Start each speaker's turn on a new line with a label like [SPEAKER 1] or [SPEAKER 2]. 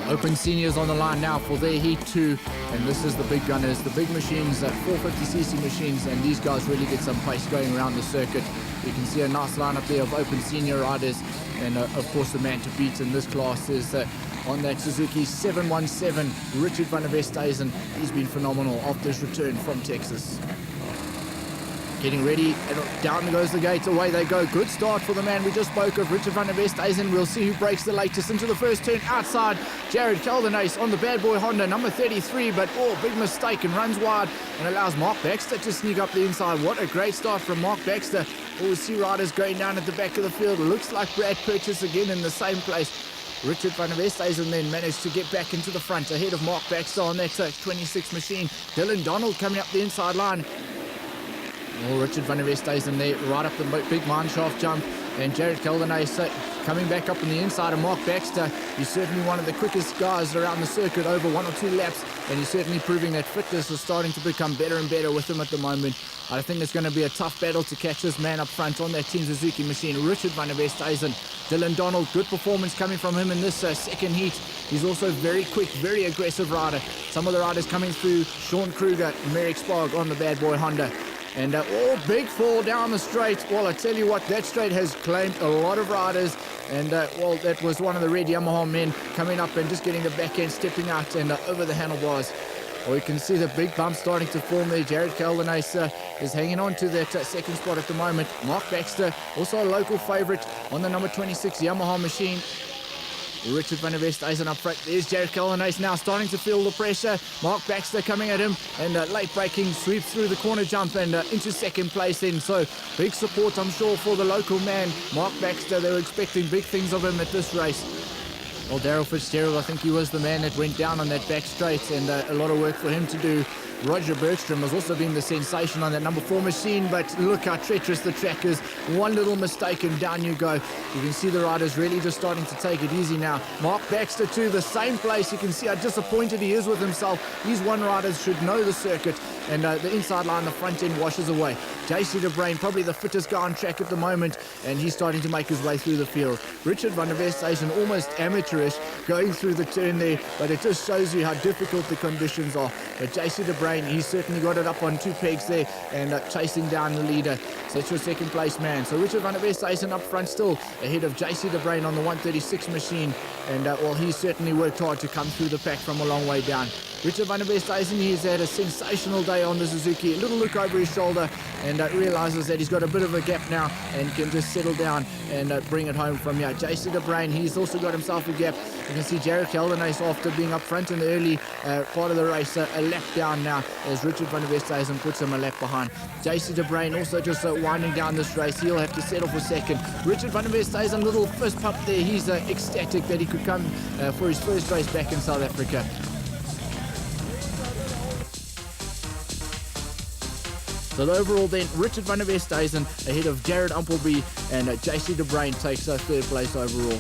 [SPEAKER 1] Open Seniors on the line now for their Heat 2, and this is the big gunners, the big machines, 450cc machines, and these guys really get some pace going around the circuit. You can see a nice lineup there of Open Senior riders, and of course the man to beat in this class is on that Suzuki 717, Richard van der Westhuizen. He's been phenomenal after his return from Texas. Getting ready, and down goes the gate, away they go. Good start for the man we just spoke of, Richard van der Westhuizen. We'll see who breaks the latest into the first turn outside. Jared Keldernace on the bad boy Honda, number 33, but big mistake and runs wide and allows Mark Baxter to sneak up the inside. What a great start from Mark Baxter. We see riders going down at the back of the field. Looks like Brad Purchase again in the same place. Richard van der Westhuizen then managed to get back into the front ahead of Mark Baxter on that 26 machine. Dylan Donald coming up the inside line. Richard van der Westhuizen there, right up the big mineshaft jump, and Jared Keldernace coming back up on the inside of Mark Baxter. He's certainly one of the quickest guys around the circuit, over 1 or 2 laps, and he's certainly proving that fitness is starting to become better and better with him at the moment. I think it's going to be a tough battle to catch this man up front on that Team Suzuki machine, Richard van der Westhuizen. Dylan Donald, good performance coming from him in this second heat. He's also very quick, very aggressive rider. Some of the riders coming through, Sean Kruger, Merrick Sparg on the bad boy Honda. And big fall down the straight. Well, I tell you what, that straight has claimed a lot of riders. And, that was one of the red Yamaha men coming up and just getting the back end, stepping out and over the handlebars. Well, you can see the big bump starting to form there. Jared Keldernace is hanging on to that second spot at the moment. Mark Baxter, also a local favourite on the number 26 Yamaha machine. Richard van der Westhuizen up front. There's Jared Keldernace now starting to feel the pressure. Mark Baxter coming at him, and late braking sweeps through the corner jump and into second place in. So big support, I'm sure, for the local man, Mark Baxter. They were expecting big things of him at this race. Well, Daryl Fitzgerald, I think he was the man that went down on that back straight, and a lot of work for him to do. Roger Bergstrom has also been the sensation on that number 4 machine, but look how treacherous the track is. One little mistake and down you go. You can see the riders really just starting to take it easy now. Mark Baxter too, the same place. You can see how disappointed he is with himself. These one riders should know the circuit, and the inside line, the front end washes away. JC De Bruin, probably the fittest guy on track at the moment, and he's starting to make his way through the field. Richard van der Westhuizen, almost amateurish, going through the turn there, but it just shows you how difficult the conditions are. But JC De Bruin, he's certainly got it up on 2 pegs there and chasing down the leader. So it's your second place man. So Richard van der Westhuizen up front still ahead of JC De Bruin on the 136 machine, and he's certainly worked hard to come through the pack from a long way down. Richard van der Westhuizen, he's had a sensational day on the Suzuki. A little look over his shoulder and realizes that he's got a bit of a gap now and can just settle down and bring it home from here. JC De Bruin, he's also got himself a gap. You can see Jared Keldernace, after being up front in the early part of the race, a lap down now as Richard van der Westhuizen puts him a lap behind. JC De Bruin also just winding down this race. He'll have to settle for second. Richard van der Westhuizen, little fist pump there. He's ecstatic that he could come for his first race back in South Africa. So overall then, Richard van der Westhuizen ahead of Jared Umpleby, and JC De Bruin takes third place overall.